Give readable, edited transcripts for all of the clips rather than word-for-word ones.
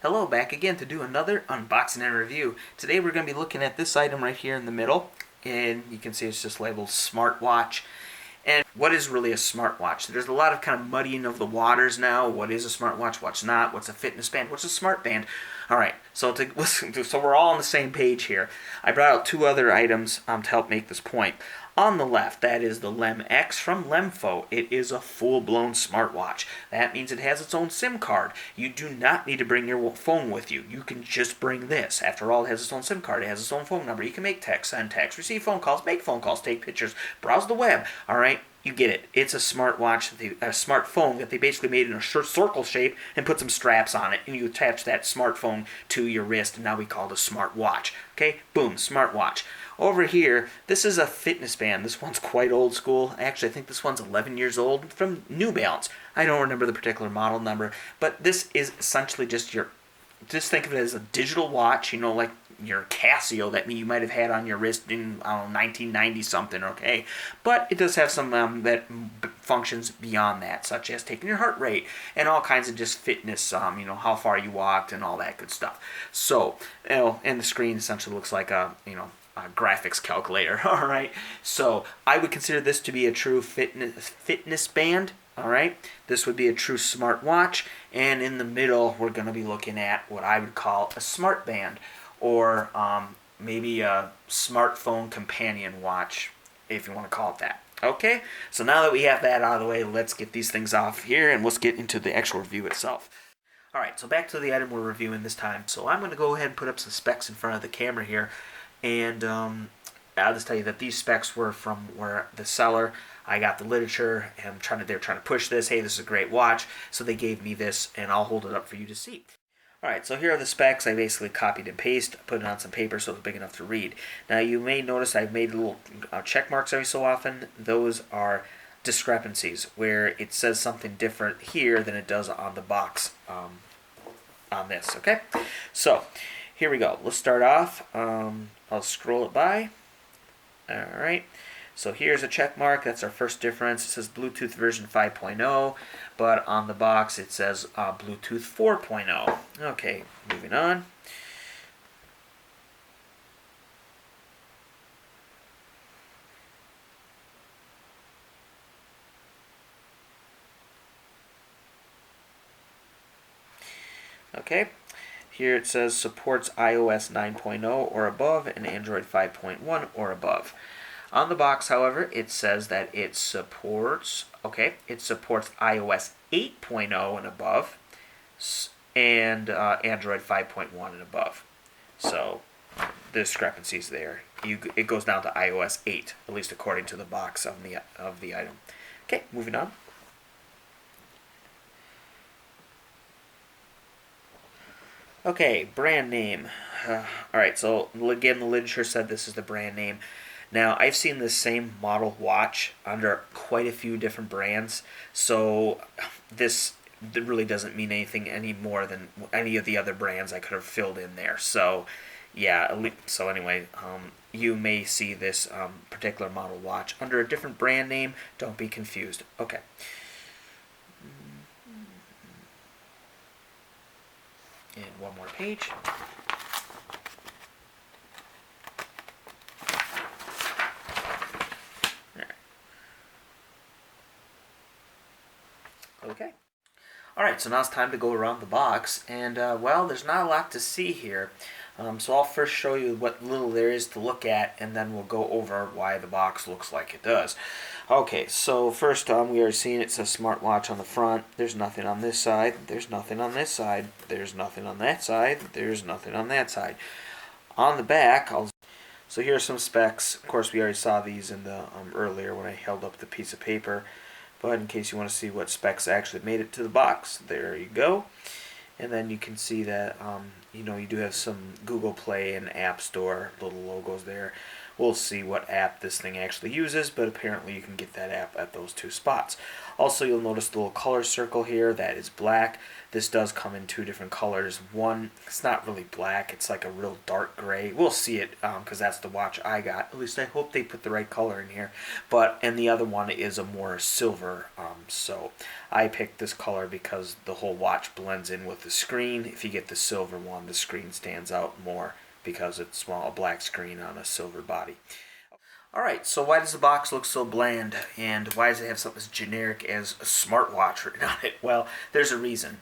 Hello, back again to do another unboxing and review. Today we're going to be looking at this item right here in the middle, and you can see it's just labeled smartwatch. And what is really a smartwatch? There's a lot of kind of muddying of the waters now. What is a smartwatch? What's not? What's a fitness band? What's a smart band? All right, so so we're all on the same page here. I brought out two other items to help make this point. On the left, that is the Lem X from Lemfo. It is a full-blown smartwatch. That means it has its own SIM card. You do not need to bring your phone with you. You can just bring this. After all, it has its own SIM card. It has its own phone number. You can make text, send text, receive phone calls, make phone calls, take pictures, browse the web. All right? You get it. It's a smartwatch, a smartphone that they basically made in a circle shape and put some straps on it, and you attach that smartphone to your wrist, and now we call it a smartwatch. Okay? Boom, smartwatch. Over here, this is a fitness band. This one's quite old school. Actually, I think this one's 11 years old from New Balance. I don't remember the particular model number, but this is essentially just think of it as a digital watch, like your Casio that you might have had on your wrist in, 1990 something, okay? But it does have some that functions beyond that, such as taking your heart rate and all kinds of just fitness, how far you walked and all that good stuff. So, and the screen essentially looks like a graphics calculator. All right, so I would consider this to be a true fitness band. All right, this would be a true smartwatch, and in the middle we're going to be looking at what I would call a smart band, or maybe a smartphone companion watch, if you want to call it that. Okay, so now that we have that out of the way, let's get these things off here and let's get into the actual review itself. Alright, so back to the item we're reviewing this time. So I'm going to go ahead and put up some specs in front of the camera here. And I'll just tell you that these specs were from where the seller, I got the literature, and they're trying to push this. Hey, this is a great watch. So they gave me this, and I'll hold it up for you to see. Alright, so here are the specs. I basically copied and pasted, put it on some paper so it's big enough to read. Now you may notice I've made little check marks every so often. Those are discrepancies, where it says something different here than it does on the box on this, okay? So, here we go. Let's start off. I'll scroll it by. Alright, so here's a check mark. That's our first difference. It says Bluetooth version 5.0, but on the box it says Bluetooth 4.0. Okay, moving on. Okay. Here it says supports iOS 9.0 or above and Android 5.1 or above. On the box, however, it says that it supports iOS 8.0 and above and Android 5.1 and above. So the discrepancies there. It goes down to iOS 8, at least according to the box of the item. Okay, moving on. Okay, brand name. Alright, so again, the literature said this is the brand name. Now, I've seen this same model watch under quite a few different brands, so this really doesn't mean anything any more than any of the other brands I could have filled in there. So, yeah, so anyway, you may see this particular model watch under a different brand name. Don't be confused. Okay. And one more page. Okay. Alright, so now it's time to go around the box, and well, there's not a lot to see here. So I'll first show you what little there is to look at, and then we'll go over why the box looks like it does. Okay, so first we already seen it says smartwatch on the front. There's nothing on this side. There's nothing on this side. There's nothing on that side. There's nothing on that side. On the back, so here are some specs. Of course, we already saw these in the earlier when I held up the piece of paper. But in case you want to see what specs actually made it to the box, there you go. And then you can see that you do have some Google Play and App Store little logos there. We'll see what app this thing actually uses, but apparently you can get that app at those two spots. Also, you'll notice the little color circle here, that is black. This does come in two different colors. One, it's not really black, it's like a real dark gray. We'll see it because that's the watch I got. At least I hope they put the right color in here. And the other one is a more silver, so I picked this color because the whole watch blends in with the screen. If you get the silver one, the screen stands out more because it's a black screen on a silver body. Alright, so why does the box look so bland, and why does it have something as generic as a smartwatch written on it? Well, there's a reason.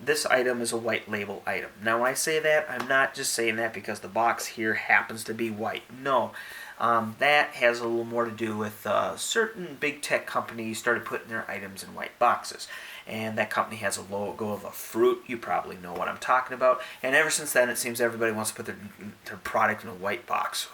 This item is a white label item. Now when I say that, I'm not just saying that because the box here happens to be white. No, that has a little more to do with certain big tech companies started putting their items in white boxes. And that company has a logo of a fruit. You probably know what I'm talking about. And ever since then, it seems everybody wants to put their product in a white box.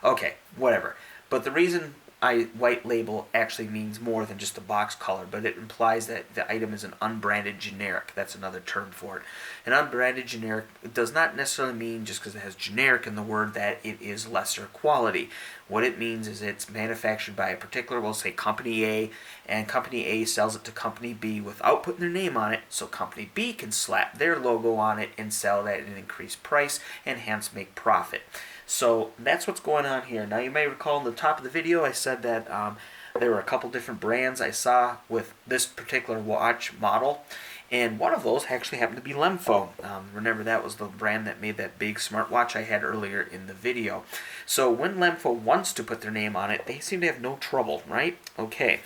Okay, whatever. But the reason white label actually means more than just the box color, but it implies that the item is an unbranded generic. That's another term for it. An unbranded generic does not necessarily mean, just because it has generic in the word, that it is lesser quality. What it means is it's manufactured by a particular, we'll say Company A, and Company A sells it to Company B without putting their name on it, so Company B can slap their logo on it and sell that at an increased price and hence make profit. So that's what's going on here. Now you may recall in the top of the video I said that there were a couple different brands I saw with this particular watch model, and one of those actually happened to be Lemfo. Remember, that was the brand that made that big smartwatch I had earlier in the video. So when Lemfo wants to put their name on it, they seem to have no trouble, right? Okay,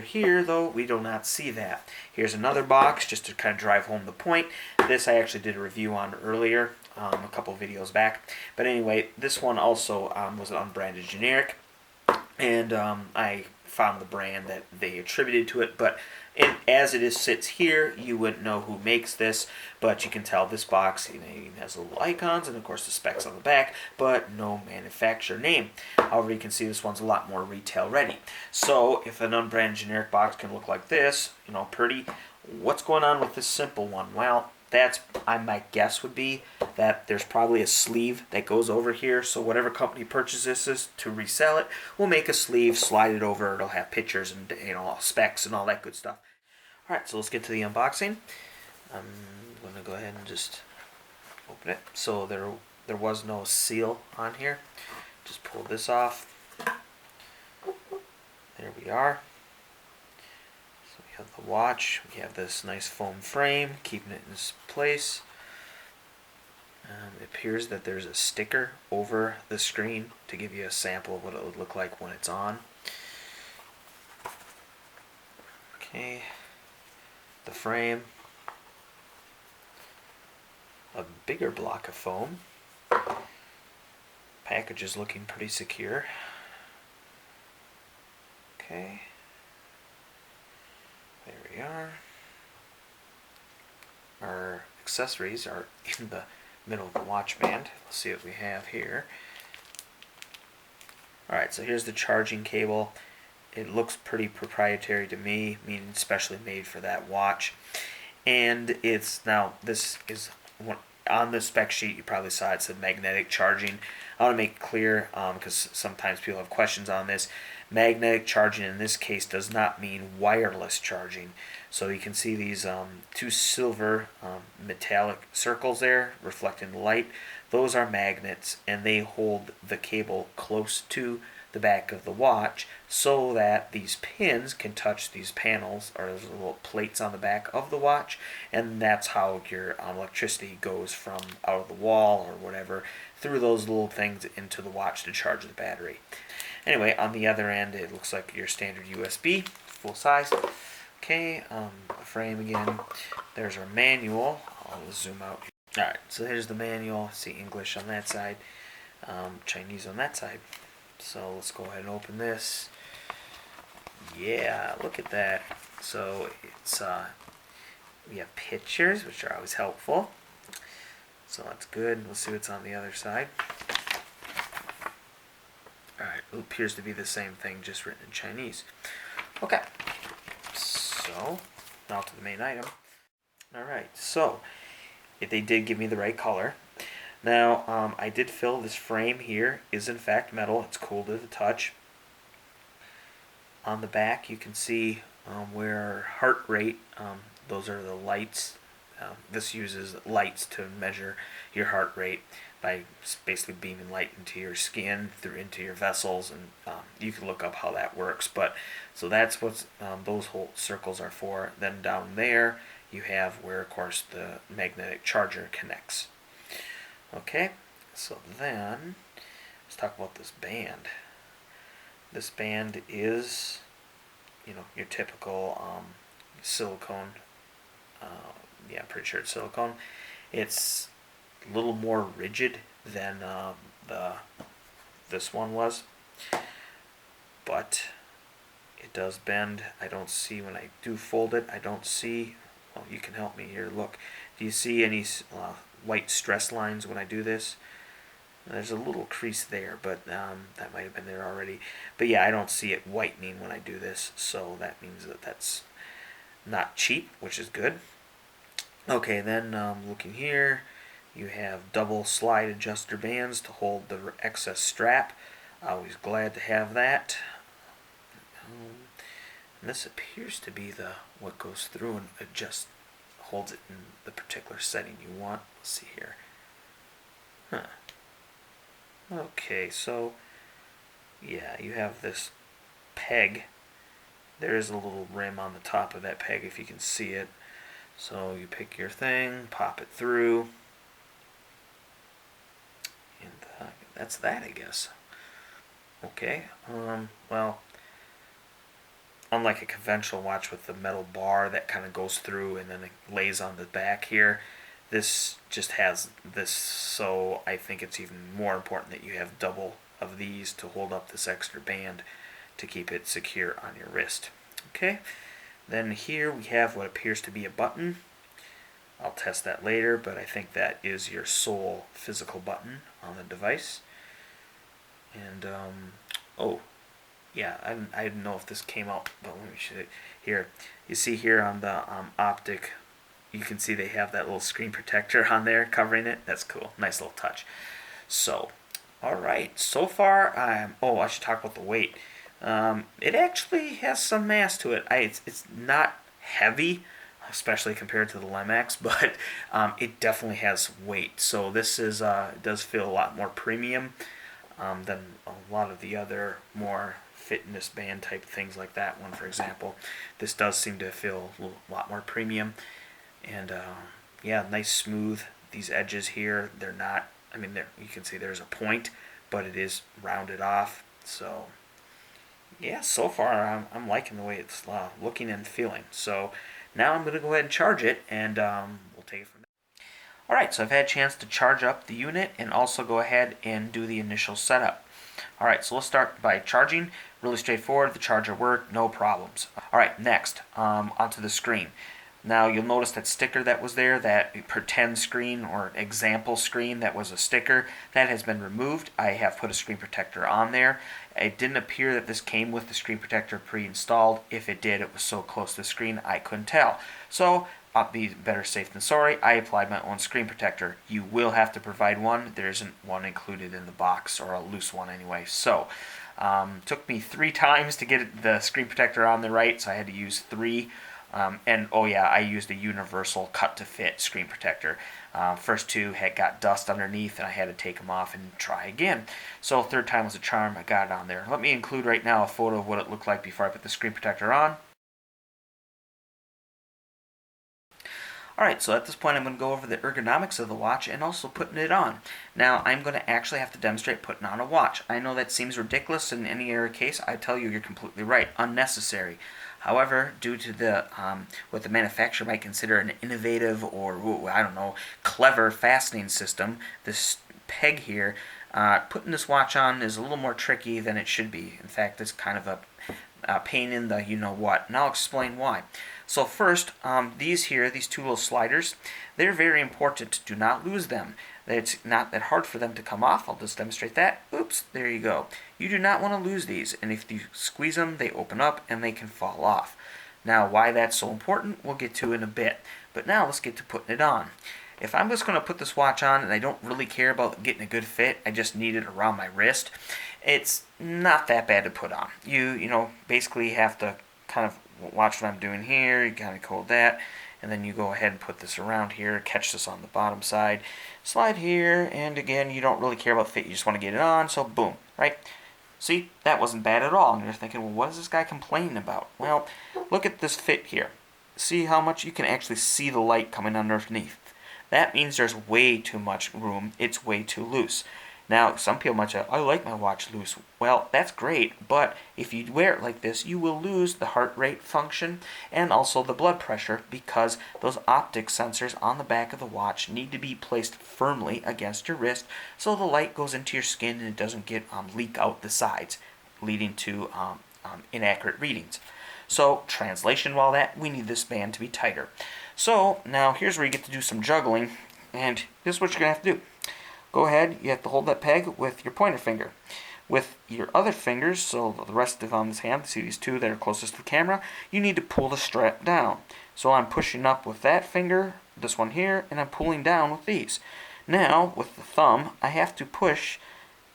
here though, we do not see that. Here's another box just to kind of drive home the point. This I actually did a review on earlier, a couple videos back. But anyway, this one also was an unbranded generic, and I found the brand that they attributed to it, but as it sits here, you wouldn't know who makes this, but you can tell this box even has little icons and of course the specs on the back, but no manufacturer name. However, you can see this one's a lot more retail ready. So if an unbranded generic box can look like this, pretty, what's going on with this simple one? Well, my guess would be that there's probably a sleeve that goes over here, so whatever company purchases this to resell it will make a sleeve, slide it over, it'll have pictures and specs and all that good stuff. Alright, so let's get to the unboxing. I'm going to go ahead and just open it. So there was no seal on here. Just pull this off. There we are. We have the watch, we have this nice foam frame keeping it in its place. It appears that there's a sticker over the screen to give you a sample of what it would look like when it's on. Okay, the frame, a bigger block of foam. Package is looking pretty secure. Okay. There we are. Our accessories are in the middle of the watch band. Let's see what we have here. Alright, so here's the charging cable. It looks pretty proprietary to me, meaning specially made for that watch. And this is on the spec sheet, you probably saw it said magnetic charging. I want to make it clear, because sometimes people have questions on this. Magnetic charging in this case does not mean wireless charging. So you can see these two silver metallic circles there reflecting the light. Those are magnets, and they hold the cable close to the back of the watch so that these pins can touch these panels, or those little plates on the back of the watch, and that's how your electricity goes from out of the wall or whatever through those little things into the watch to charge the battery. Anyway, on the other end, it looks like your standard USB, full size. Okay, the frame again. There's our manual. I'll zoom out. Alright, so here's the manual. See English on that side, Chinese on that side. So let's go ahead and open this. Yeah, look at that. So it's we have pictures, which are always helpful. So that's good. Let's see what's on the other side. Alright, it appears to be the same thing, just written in Chinese. Okay, so now to the main item. Alright, so if they did give me the right color. Now, I did fill this frame here is in fact metal. It's cool to the touch. On the back, you can see where heart rate, those are the lights. This uses lights to measure your heart rate by basically beaming light into your skin, through into your vessels, and you can look up how that works. But so that's what those whole circles are for. Then down there, you have where, of course, the magnetic charger connects. Okay, so then let's talk about this band. This band is, your typical silicone. Yeah, I'm pretty sure it's silicone. It's a little more rigid than this one was, but it does bend. I don't see when I do fold it. I don't see. Well, you can help me here. Look, do you see any white stress lines when I do this? There's a little crease there, but that might have been there already. But yeah, I don't see it whitening when I do this, so that means that that's not cheap, which is good. Okay, then looking here, you have double slide adjuster bands to hold the excess strap. Always glad to have that. And this appears to be what goes through and holds it in the particular setting you want. Let's see here. Huh. Okay, so yeah, you have this peg. There is a little rim on the top of that peg if you can see it. So you pick your thing, pop it through, and that's that, I guess. Okay, well, unlike a conventional watch with the metal bar that kind of goes through and then it lays on the back here, this just has this, so I think it's even more important that you have double of these to hold up this extra band to keep it secure on your wrist. Okay, then here we have what appears to be a button. I'll test that later, but I think that is your sole physical button on the device. And oh yeah, I didn't know if this came out, but let me show it here. You see here on the optic, you can see they have that little screen protector on there covering it. That's cool. Nice little touch. So, all right. So far, I should talk about the weight. It actually has some mass to it. It's not heavy, especially compared to the Lemax, but it definitely has weight. So this does feel a lot more premium than a lot of the other more fitness band type things like that one, for example. This does seem to feel a lot more premium. And yeah, nice smooth. These edges here, they're not, you can see there's a point, but it is rounded off. So yeah, so far I'm liking the way it's looking and feeling. So now I'm going to go ahead and charge it, and we'll take it from there. Alright, so I've had a chance to charge up the unit and also go ahead and do the initial setup. Alright, so let's start by charging. Really straightforward. The charger worked, no problems. Alright, next, onto the screen. Now you'll notice that sticker that was there, that pretend screen or example screen that was a sticker, that has been removed. I have put a screen protector on there. It didn't appear that this came with the screen protector pre-installed. If it did, it was so close to the screen I couldn't tell. So I'll be better safe than sorry. I applied my own screen protector. You will have to provide one. There isn't one included in the box, or a loose one anyway. So took me 3 times to get the screen protector on the right, so I had to use 3. And oh yeah, I used a universal cut-to-fit screen protector. First 2 had got dust underneath, and I had to take them off and try again. So 3rd time was a charm. I got it on there. Let me include right now a photo of what it looked like before I put the screen protector on. Alright, so at this point I'm going to go over the ergonomics of the watch and also putting it on. Now, I'm going to actually have to demonstrate putting on a watch. I know that seems ridiculous in any other case. I tell you, you're completely right. Unnecessary. However, due to the what the manufacturer might consider an innovative or, I don't know, clever fastening system, this peg here, putting this watch on is a little more tricky than it should be. In fact, it's kind of a pain in the you-know-what, and I'll explain why. So first, these 2 little sliders, they're very important. Do not lose them. It's not that hard for them to come off. I'll just demonstrate that. Oops, there you go. You do not want to lose these, and if you squeeze them, they open up and they can fall off. Now, why that's so important, we'll get to in a bit. But now let's get to putting it on. if I'm just going to put this watch on and I don't really care about getting a good fit, I just need it around my wrist, it's not that bad to put on. You basically have to kind of watch what I'm doing here. You kind of hold that, and then you go ahead and put this around here, catch this on the bottom side, slide here, and again, you don't really care about fit, you just want to get it on, so boom, right? See, that wasn't bad at all. And you're thinking, well, what is this guy complaining about? Well, look at this fit here. See how much you can actually see the light coming underneath. That means there's way too much room. It's way too loose. Now, some people might say, I like my watch loose. Well, that's great, but if you wear it like this, you will lose the heart rate function and also the blood pressure, because those optic sensors on the back of the watch need to be placed firmly against your wrist so the light goes into your skin and it doesn't get leak out the sides, leading to inaccurate readings. So, translation, while that, we need this band to be tighter. So, now here's where you get to do some juggling, and this is what you're going to have to do. Go ahead, you have to hold that peg with your pointer finger. With your other fingers, so the rest of on this hand, see these two that are closest to the camera, you need to pull the strap down. So I'm pushing up with that finger, this one here, and I'm pulling down with these. Now, with the thumb, I have to push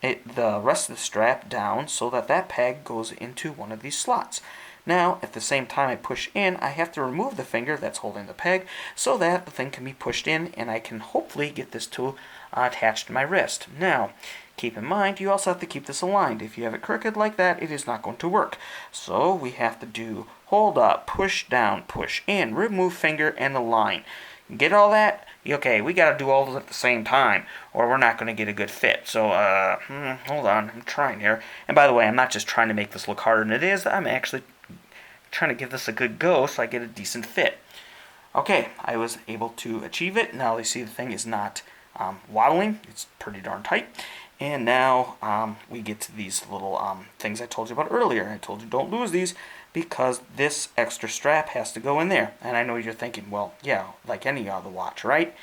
the rest of the strap down so that that peg goes into one of these slots. Now, at the same time I push in, I have to remove the finger that's holding the peg so that the thing can be pushed in and I can hopefully get this tool attached to my wrist. Now, keep in mind, you also have to keep this aligned. If you have it crooked like that, it is not going to work. So we have to do hold up, push down, push in, remove finger, and align. Get all that? Okay, we got to do all those at the same time, or we're not going to get a good fit. So, hold on, I'm trying here. And by the way, I'm not just trying to make this look harder than it is, I'm actually trying to give this a good go so I get a decent fit. Okay, I was able to achieve it. Now you see the thing is not waddling. It's pretty darn tight. And now we get to these little things I told you about earlier. I told you don't lose these because this extra strap has to go in there. And I know you're thinking, well, yeah, like any other watch, right?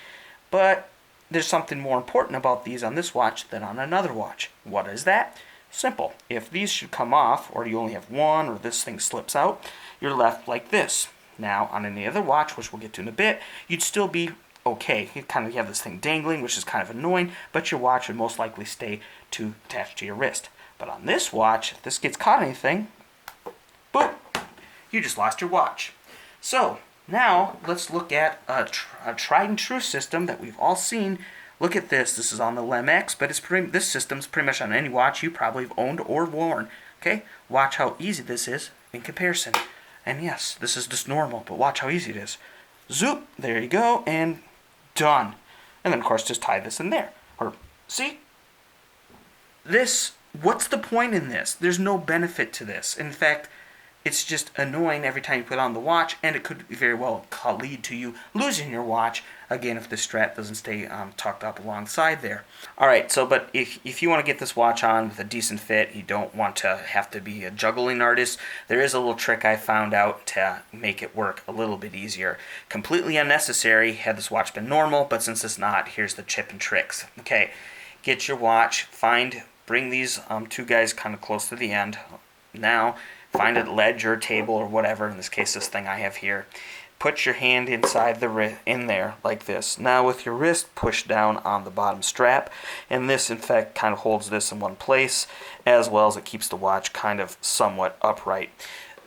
But there's something more important about these on this watch than on another watch. What is that? Simple. If these should come off, or you only have one, or this thing slips out, you're left like this. Now, on any other watch, which we'll get to in a bit, you'd still be okay. You kind of have this thing dangling, which is kind of annoying, but your watch would most likely stay attached to your wrist. But on this watch, if this gets caught in anything, boom, you just lost your watch. So, now let's look at a tried and true system that we've all seen. Look at this. This is on the LEMX, but this system's pretty much on any watch you probably have owned or worn. Okay? Watch how easy this is in comparison. And yes, this is just normal, but watch how easy it is. Zoop, there you go, and done. And then, of course, just tie this in there. Or, see? What's the point in this? There's no benefit to this. In fact, it's just annoying every time you put on the watch, and it could very well lead to you losing your watch, again, if the strap doesn't stay tucked up alongside there. Alright, but if you want to get this watch on with a decent fit, you don't want to have to be a juggling artist, there is a little trick I found out to make it work a little bit easier. Completely unnecessary had this watch been normal, but since it's not, here's the tip and tricks. Okay, get your watch, bring these two guys kind of close to the end. Now, find a ledge or a table or whatever, in this case this thing I have here. Put your hand inside in there like this. Now with your wrist, push down on the bottom strap, and this in fact kind of holds this in one place, as well as it keeps the watch kind of somewhat upright.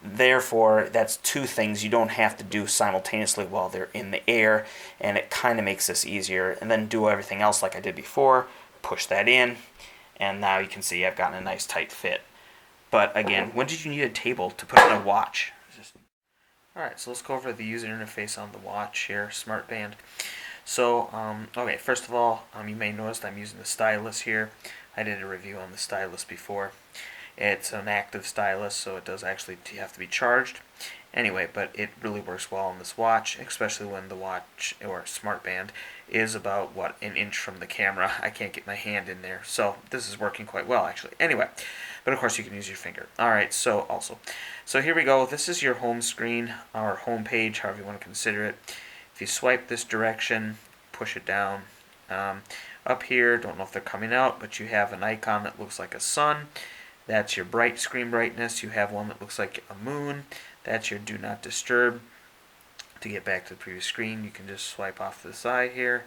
Therefore, that's two things you don't have to do simultaneously while they're in the air, and it kind of makes this easier. And then do everything else like I did before, push that in, and now you can see I've gotten a nice tight fit. But again, when did you need a table to put in a watch? Alright, so let's go over the user interface on the watch here, Smartband. So, okay, first of all, you may notice I'm using the stylus here. I did a review on the stylus before. It's an active stylus, so it does actually have to be charged. Anyway, but it really works well on this watch, especially when the watch, or Smartband, is about, an inch from the camera. I can't get my hand in there, so this is working quite well, actually. Anyway, but of course you can use your finger. Alright, so here we go. This is your home screen, or home page, however you want to consider it. If you swipe this direction, push it down. Up here, don't know if they're coming out, but you have an icon that looks like a sun. That's your screen brightness. You have one that looks like a moon. That's your do not disturb. To get back to the previous screen, you can just swipe off to the side here.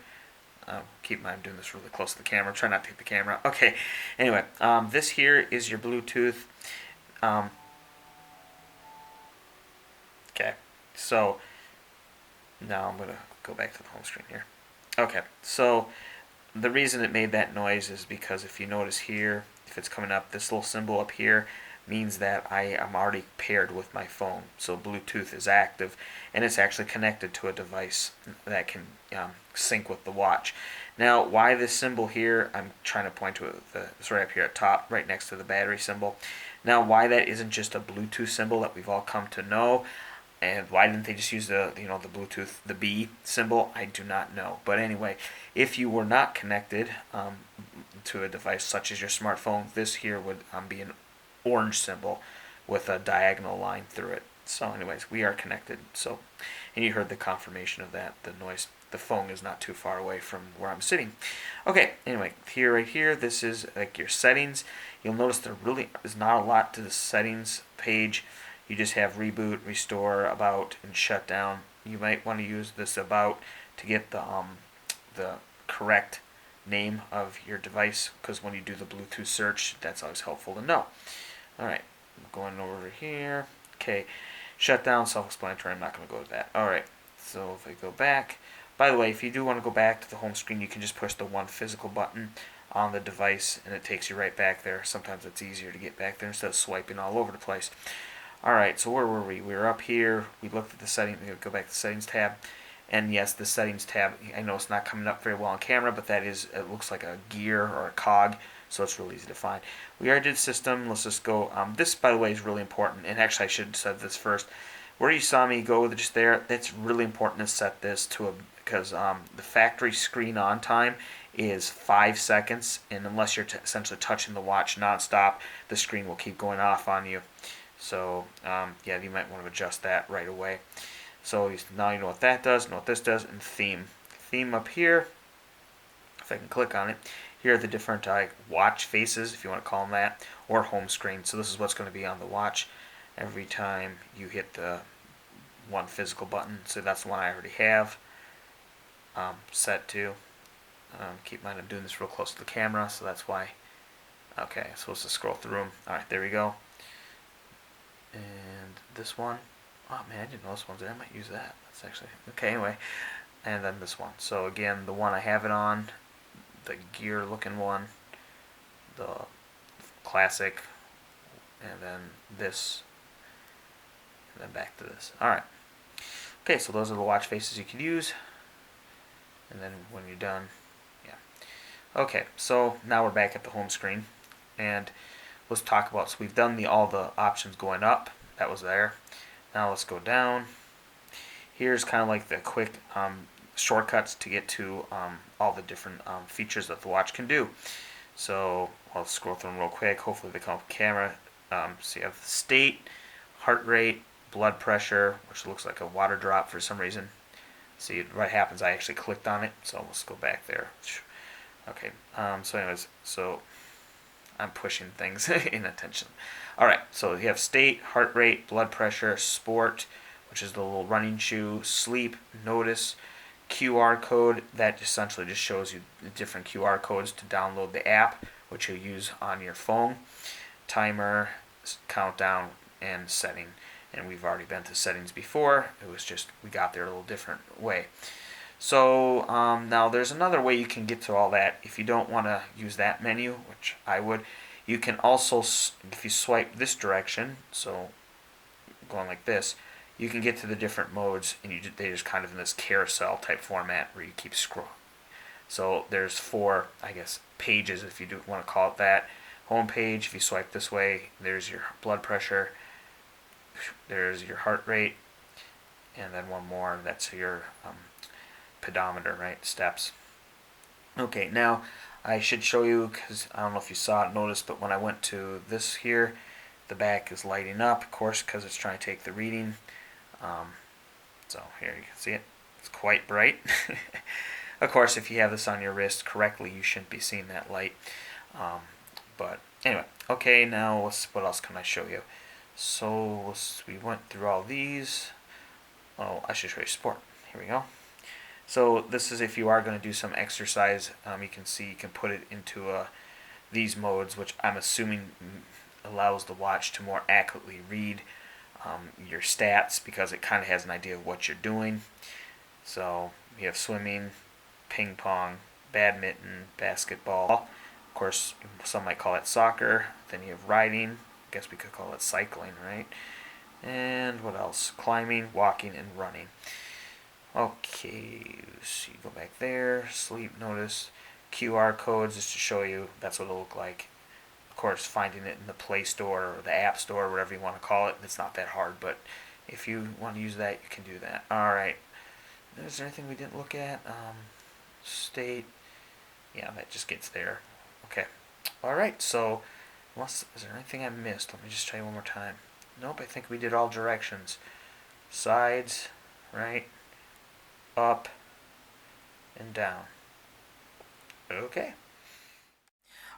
Keep in mind I'm doing this really close to the camera. Try not to hit the camera. Okay. Anyway, this here is your Bluetooth. Okay. So now I'm gonna go back to the home screen here. Okay. So the reason it made that noise is because if you notice here, if it's coming up, this little symbol up here means that I am already paired with my phone. So Bluetooth is active, and it's actually connected to a device that can sync with the watch. Now, why this symbol here, I'm trying to point to it, it's right up here at top, right next to the battery symbol. Now, why that isn't just a Bluetooth symbol that we've all come to know, and why didn't they just use the the Bluetooth, the B symbol? I do not know. But anyway, if you were not connected to a device such as your smartphone, this here would be an orange symbol with a diagonal line through it. So anyways, we are connected. So, and you heard the confirmation of that. The noise, the phone is not too far away from where I'm sitting. Okay, anyway, here, right here, this is like your settings. You'll notice there really is not a lot to the settings page. You just have reboot, restore, about, and shut down. You might want to use this about to get the correct name of your device, because when you do the Bluetooth search, that's always helpful to know. Alright, going over here. Okay, shut down, self-explanatory. I'm not going to go to that. Alright, so if I go back, by the way, if you do want to go back to the home screen, you can just push the one physical button on the device and it takes you right back there. Sometimes it's easier to get back there instead of swiping all over the place. Alright, so where were we? We were up here. We looked at the settings. Go back to the settings tab. And yes, the settings tab, I know it's not coming up very well on camera, but that is, it looks like a gear or a cog, so it's really easy to find. We already did system. Let's just go. This, by the way, is really important. And actually, I should have said this first. Where you saw me go just there, that's really important to set this to a, because the factory screen on time is 5 seconds, and unless you're essentially touching the watch nonstop, the screen will keep going off on you. So yeah, you might want to adjust that right away. So now you know what that does, know what this does, and theme. Theme up here, if I can click on it, here are the different watch faces, if you want to call them that, or home screen. So this is what's going to be on the watch every time you hit the one physical button. So that's the one I already have set to. Keep in mind I'm doing this real close to the camera, so that's why. Okay, supposed to scroll through them. Alright, there we go. And this one. Oh man, I didn't know this one's there. I might use that. That's actually okay. Anyway, and then this one. So again, the one I have it on, the gear looking one, the classic, and then this, and then back to this. All right. Okay, so those are the watch faces you can use. And then when you're done, yeah. Okay, so now we're back at the home screen, and let's talk about. So we've done all the options going up. That was there. Now let's go down. Here's kind of like the quick shortcuts to get to all the different features that the watch can do. So I'll scroll through them real quick. Hopefully they come up with camera. So you have the state, heart rate, blood pressure, which looks like a water drop for some reason. See what happens, I actually clicked on it, so let's go back there. Okay, so anyways, so I'm pushing things in attention. Alright, so you have state, heart rate, blood pressure, sport, which is the little running shoe, sleep, notice, QR code, that essentially just shows you the different QR codes to download the app, which you'll use on your phone, timer, countdown, and setting. And we've already been to settings before. It was just, we got there a little different way. So now there's another way you can get to all that. If you don't want to use that menu, which I would, you can also, if you swipe this direction, so going like this, you can get to the different modes, and they're just kind of in this carousel type format where you keep scrolling. So there's 4, I guess, pages, if you do want to call it that. Home page, if you swipe this way, there's your blood pressure, there's your heart rate, and then one more, that's your pedometer, right, steps. Okay, now I should show you, because I don't know if you saw it, noticed, but when I went to this here, the back is lighting up, of course, because it's trying to take the reading. So here you can see it. It's quite bright. Of course, if you have this on your wrist correctly, you shouldn't be seeing that light. But anyway, okay, now what else can I show you? So we went through all these. Oh, I should show you sport. Here we go. So this is if you are going to do some exercise. You can see you can put it into these modes, which I'm assuming allows the watch to more accurately read your stats, because it kind of has an idea of what you're doing. So you have swimming, ping pong, badminton, basketball. Of course, some might call it soccer. Then you have riding. I guess we could call it cycling, right? And what else? Climbing, walking, and running. Okay, so you go back there, sleep, notice, QR codes just to show you that's what it'll look like. Of course, finding it in the Play Store or the App Store, whatever you want to call it, it's not that hard, but if you want to use that, you can do that. Alright, is there anything we didn't look at? State, yeah, that just gets there. Okay, alright, so, is there anything I missed? Let me just try one more time. Nope, I think we did all directions. Sides, right? Up and down. Okay.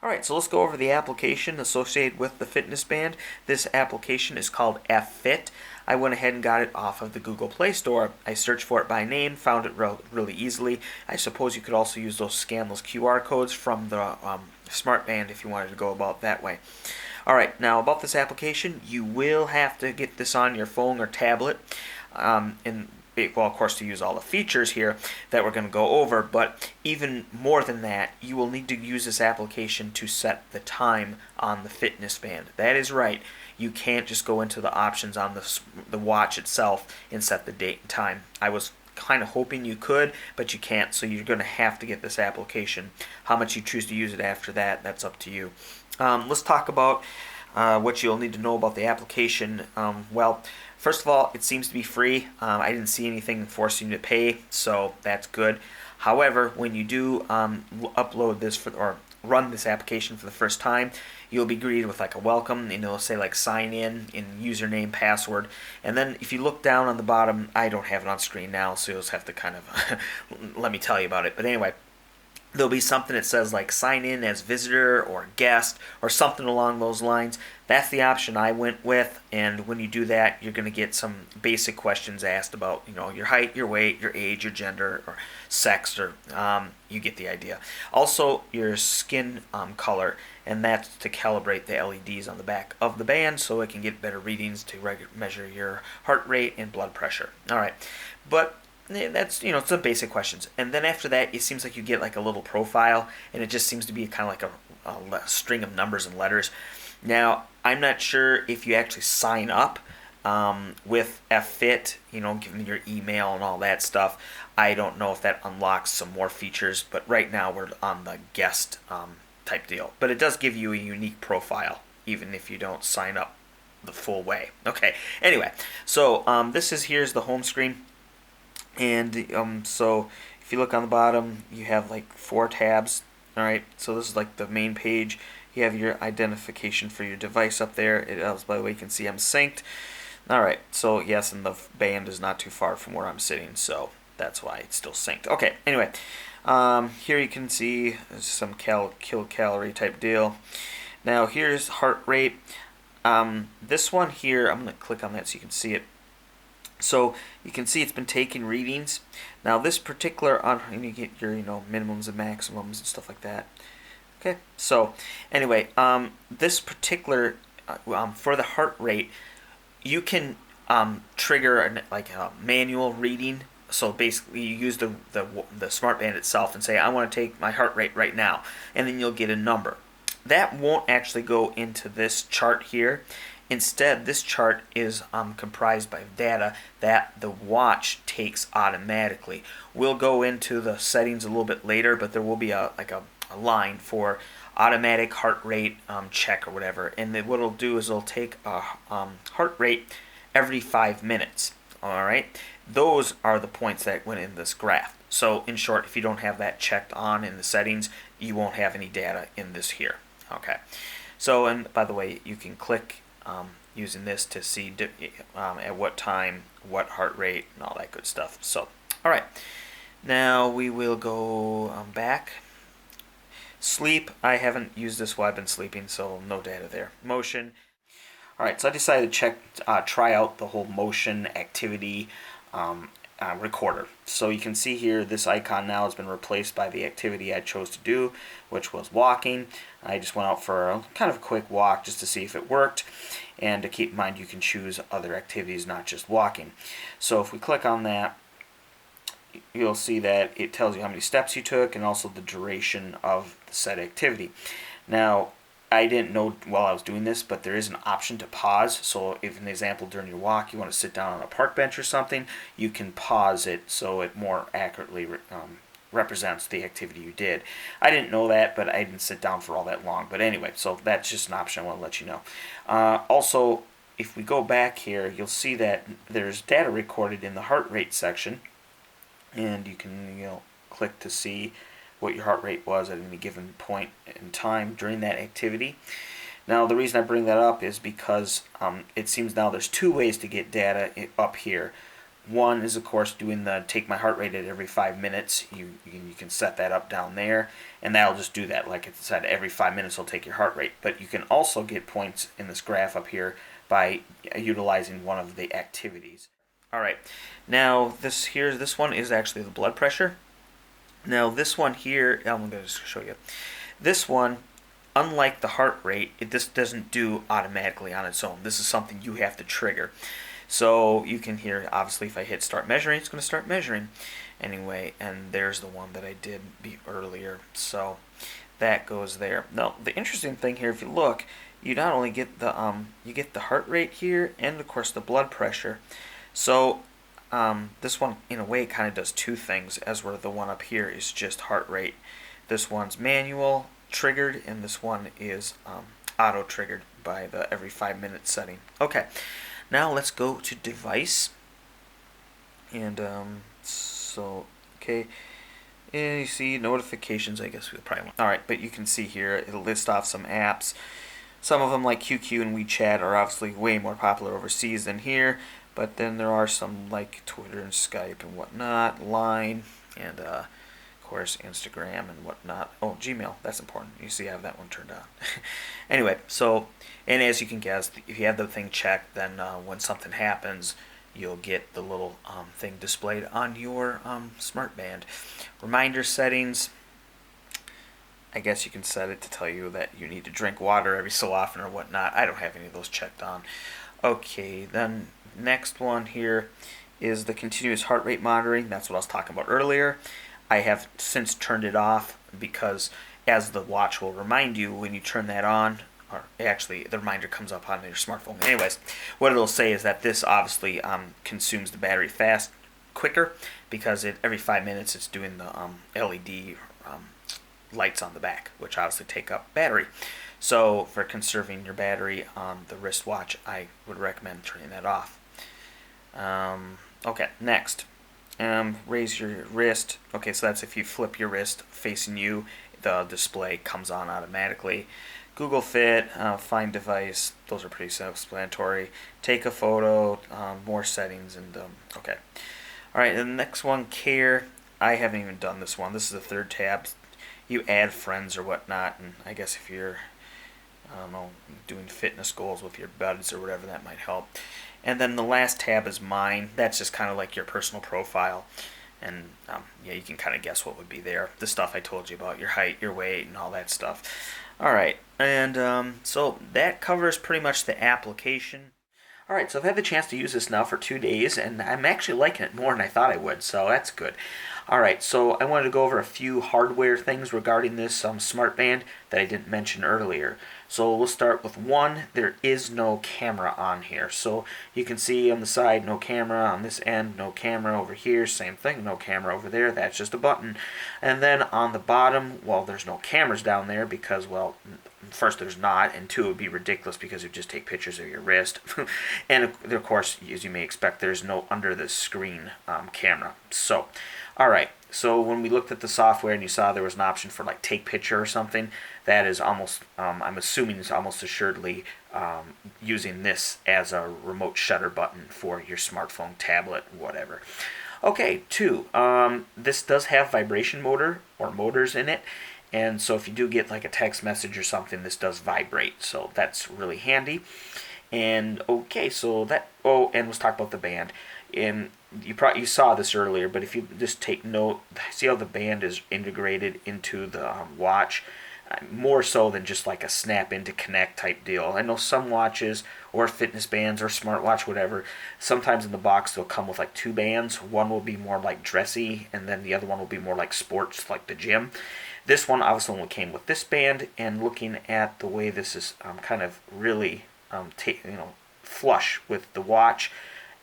Alright, so let's go over the application associated with the fitness band. This application is called F-Fit. I went ahead and got it off of the Google Play Store. I searched for it by name, found it really easily. I suppose you could also use scan those QR codes from the Smartband if you wanted to go about that way. Alright, now about this application, you will have to get this on your phone or tablet. Well, of course, to use all the features here that we're going to go over, but even more than that, you will need to use this application to set the time on the fitness band. That is right. You can't just go into the options on the watch itself and set the date and time. I was kind of hoping you could, but you can't, so you're going to have to get this application. How much you choose to use it after that, that's up to you. Let's talk about what you'll need to know about the application. Well, first of all, it seems to be free. I didn't see anything forcing you to pay, so that's good. However, when you do upload this or run this application for the first time, you'll be greeted with like a welcome, and it'll say like sign in username, password, and then if you look down on the bottom, I don't have it on screen now, so you'll just have to kind of let me tell you about it. But anyway, there'll be something that says like sign in as visitor or guest or something along those lines. That's the option I went with, and when you do that, you're going to get some basic questions asked about, your height, your weight, your age, your gender, or sex, or you get the idea. Also, your skin color, and that's to calibrate the LEDs on the back of the band so it can get better readings to measure your heart rate and blood pressure. All right, but that's, some basic questions. And then after that, it seems like you get like a little profile, and it just seems to be kind of like a string of numbers and letters. Now, I'm not sure if you actually sign up with F-Fit, giving your email and all that stuff. I don't know if that unlocks some more features, but right now we're on the guest type deal. But it does give you a unique profile, even if you don't sign up the full way. Okay, anyway, so here's the home screen. And so if you look on the bottom, you have like 4 tabs. All right, so this is like the main page. You have your identification for your device up there. It else, by the way, you can see I'm synced. All right, so yes, and the band is not too far from where I'm sitting, so that's why it's still synced. Okay, anyway, here you can see some kilocalorie type deal. Now here's heart rate. This one here, I'm going to click on that so you can see it. So you can see it's been taking readings. Now this particular, you get your minimums and maximums and stuff like that. Okay, so anyway, this particular for the heart rate, you can trigger a manual reading. So basically, you use the Smartband itself and say, I want to take my heart rate right now, and then you'll get a number. That won't actually go into this chart here. Instead, this chart is comprised by data that the watch takes automatically. We'll go into the settings a little bit later, but there will be a line for automatic heart rate check or whatever. And then what it'll do is it'll take a heart rate every 5 minutes. All right, those are the points that went in this graph. So in short, if you don't have that checked on in the settings, you won't have any data in this here. Okay, so, and by the way, you can click using this to see at what time, what heart rate, and all that good stuff. So, all right, now we will go back. Sleep, I haven't used this while I've been sleeping, so no data there. Motion. All right, so I decided to try out the whole motion activity recorder. So you can see here this icon now has been replaced by the activity I chose to do, which was walking. I just went out for a kind of a quick walk just to see if it worked. And to keep in mind, you can choose other activities, not just walking. So if we click on that, you'll see that it tells you how many steps you took and also the duration of the said activity. Now, I didn't know while I was doing this, but there is an option to pause. So if, an example, during your walk, you want to sit down on a park bench or something, you can pause it so it more accurately represents the activity you did. I didn't know that, but I didn't sit down for all that long. But anyway, so that's just an option I want to let you know. Also, if we go back here, you'll see that there's data recorded in the heart rate section, and you can click to see what your heart rate was at any given point in time during that activity. Now, the reason I bring that up is because it seems now there's two ways to get data up here. One is, of course, doing the take my heart rate at every 5 minutes. You can set that up down there, and that'll just do that. Like it said, every 5 minutes it'll take your heart rate. But you can also get points in this graph up here by utilizing one of the activities. All right, now this one is actually the blood pressure. Now this one here, I'm going to show you. This one, unlike the heart rate, this doesn't do automatically on its own. This is something you have to trigger. So you can hear, obviously, if I hit start measuring, it's going to start measuring anyway. And there's the one that I did earlier. So that goes there. Now the interesting thing here, if you look, you not only get the heart rate here, and of course the blood pressure. So this one, in a way, kind of does two things, as where the one up here is just heart rate. This one's manual triggered, and this one is auto triggered by the every 5 minute setting. Okay, now let's go to device, and okay, and you see notifications. I guess we'll probably want. All right, but you can see here it'll list off some apps. Some of them, like QQ and WeChat, are obviously way more popular overseas than here. But then there are some like Twitter and Skype and whatnot, Line, and of course Instagram and whatnot. Oh, Gmail, that's important. You see I have that one turned on. Anyway, so, and as you can guess, if you have the thing checked, then when something happens, you'll get the little thing displayed on your Smartband. Reminder settings, I guess you can set it to tell you that you need to drink water every so often or whatnot. I don't have any of those checked on. Okay, then next one here is the continuous heart rate monitoring. That's what I was talking about earlier. I have since turned it off because, as the watch will remind you when you turn that on, or actually the reminder comes up on your smartphone. Anyways, what it'll say is that this obviously consumes the battery quicker, because every 5 minutes it's doing the LED lights on the back, which obviously take up battery. So for conserving your battery on the wristwatch, I would recommend turning that off. Okay, next. Raise your wrist. Okay, so that's if you flip your wrist facing you, the display comes on automatically. Google Fit, find device, those are pretty self-explanatory. Take a photo, more settings, and okay. Alright, the next one, care. I haven't even done this one. This is the third tab. You add friends or whatnot, and I guess if you're, I don't know, doing fitness goals with your buds or whatever, that might help. And then the last tab is mine. That's just kind of like your personal profile. And yeah, you can kind of guess what would be there. The stuff I told you about, your height, your weight, and all that stuff. Alright, and so that covers pretty much the application. Alright, so I've had the chance to use this now for 2 days, and I'm actually liking it more than I thought I would, so that's good. Alright, so I wanted to go over a few hardware things regarding this Smartband that I didn't mention earlier. So we'll start with one. There is no camera on here. So you can see on the side, no camera. On this end, no camera. Over here, same thing, no camera over there. That's just a button. And then on the bottom, well, there's no cameras down there because, well, first there's not, and two, it would be ridiculous because it would just take pictures of your wrist. And of course, as you may expect, there's no under the screen camera. So, alright, so when we looked at the software and you saw there was an option for like take picture or something, that is almost, I'm assuming it's almost assuredly using this as a remote shutter button for your smartphone, tablet, whatever. Okay, two, this does have vibration motor or motors in it. And so if you do get like a text message or something, this does vibrate. So that's really handy. And okay, so that, oh, and let's talk about the band. and you saw this earlier, but if you just take note, see how the band is integrated into the watch, more so than just like a snap into connect type deal. I know some watches or fitness bands or smartwatch, whatever, sometimes in the box they'll come with like two bands. One will be more like dressy, and then the other one will be more like sports, like the gym. This one obviously only came with this band, and looking at the way this is kind of really flush with the watch,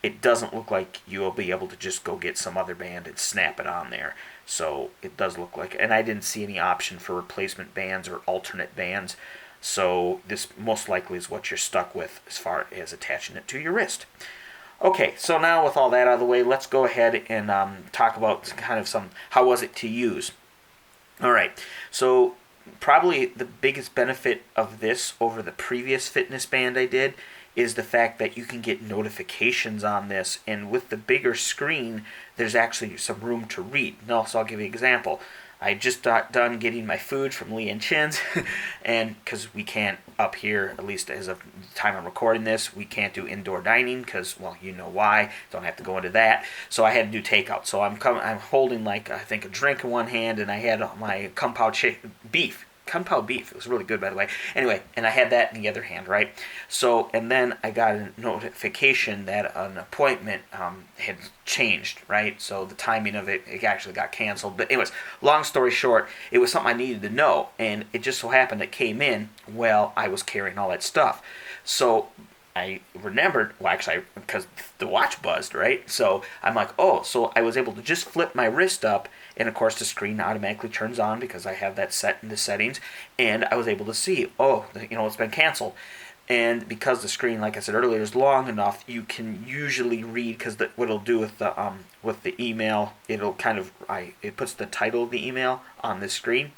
it doesn't look like you will be able to just go get some other band and snap it on there. So it does look like, and I didn't see any option for replacement bands or alternate bands. So this most likely is what you're stuck with as far as attaching it to your wrist. Okay, so now with all that out of the way, let's go ahead and talk about kind of some, how was it to use? All right, so probably the biggest benefit of this over the previous fitness band I did is the fact that you can get notifications on this, and with the bigger screen, there's actually some room to read. Now, so I'll give you an example. I just got done getting my food from Lee and Chin's, and because we can't up here, at least as of the time I'm recording this, we can't do indoor dining because, well, you know why. Don't have to go into that. So I had to do takeout. So I'm holding like I think a drink in one hand, and I had my kung pao beef. Kung Pao beef. It was really good, by the way. Anyway, and I had that in the other hand, right? So, and then I got a notification that an appointment had changed, right? So the timing of it actually got canceled. But anyways, long story short, it was something I needed to know, and it just so happened it came in while I was carrying all that stuff. So I remembered, well, actually, because the watch buzzed, right? So I'm like, oh, so I was able to just flip my wrist up, and of course the screen automatically turns on because I have that set in the settings, and I was able to see, oh, it's been canceled. And because the screen, like I said earlier, is long enough, you can usually read, because what it'll do with the email, it'll kind of, it puts the title of the email on this screen,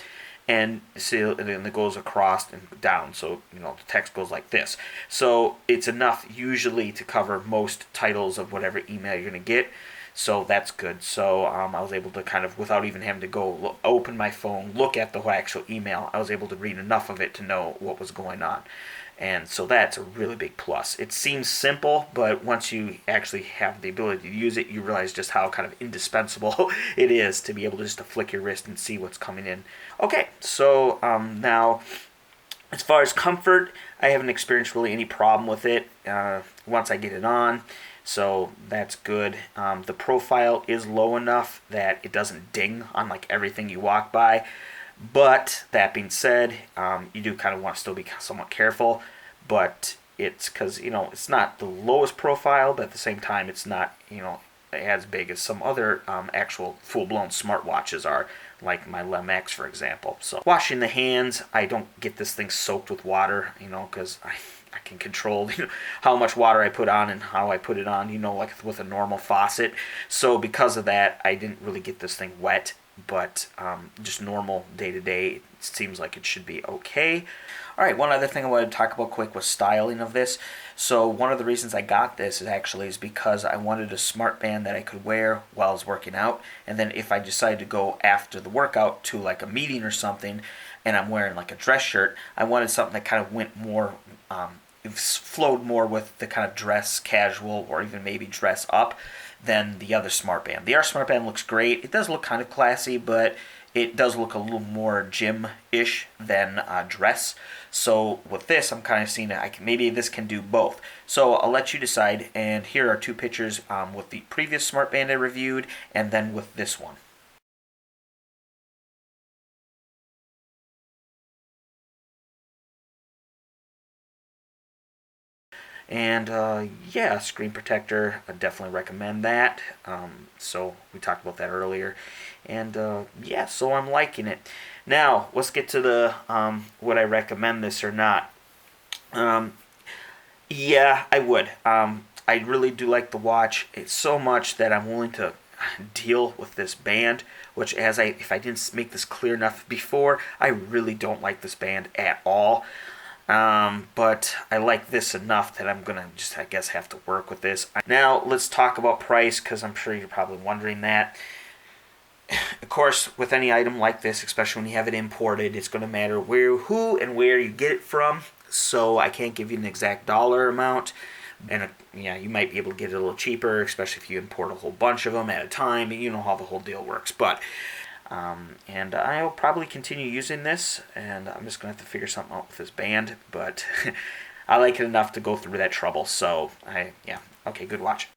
and then it goes across and down, so the text goes like this. So it's enough usually to cover most titles of whatever email you're going to get. So that's good. So I was able to kind of, without even having to go open my phone, look at the actual email, I was able to read enough of it to know what was going on. And so that's a really big plus. It seems simple, but once you actually have the ability to use it, you realize just how kind of indispensable it is to be able to just to flick your wrist and see what's coming in. Okay, so now as far as comfort, I haven't experienced really any problem with it once I get it on. So that's good. The profile is low enough that it doesn't ding on like everything you walk by. But that being said, you do kind of want to still be somewhat careful. But it's because, it's not the lowest profile, but at the same time, it's not, as big as some other actual full-blown smartwatches are, like my LemX, for example. So washing the hands, I don't get this thing soaked with water, because I can control how much water I put on and how I put it on, like with a normal faucet. So because of that, I didn't really get this thing wet. But just normal day-to-day, it seems like it should be okay. All right, one other thing I wanted to talk about quick was styling of this. So one of the reasons I got this is because I wanted a smart band that I could wear while I was working out. And then if I decided to go after the workout to like a meeting or something, and I'm wearing like a dress shirt, I wanted something that kind of went more, it flowed more with the kind of dress casual or even maybe dress up than the other smartband. The other smartband looks great. It does look kind of classy, but it does look a little more gym-ish than dress. So with this, I'm kind of seeing that maybe this can do both. So I'll let you decide, and here are two pictures with the previous smartband I reviewed, and then with this one. And yeah, screen protector, I definitely recommend that. So we talked about that earlier. And yeah, so I'm liking it. Now, let's get to the would I recommend this or not. Yeah, I would. I really do like the watch. It's so much that I'm willing to deal with this band, which if I didn't make this clear enough before, I really don't like this band at all. But I like this enough that I'm gonna just, I guess, have to work with this. Now, let's talk about price, because I'm sure you're probably wondering that. Of course, with any item like this, especially when you have it imported, it's going to matter who and where you get it from. So I can't give you an exact dollar amount, And yeah, you might be able to get it a little cheaper, especially if you import a whole bunch of them at a time. You know how the whole deal works. But and I'll probably continue using this, and I'm just gonna have to figure something out with this band. But I like it enough to go through that trouble. So yeah, okay, good watch.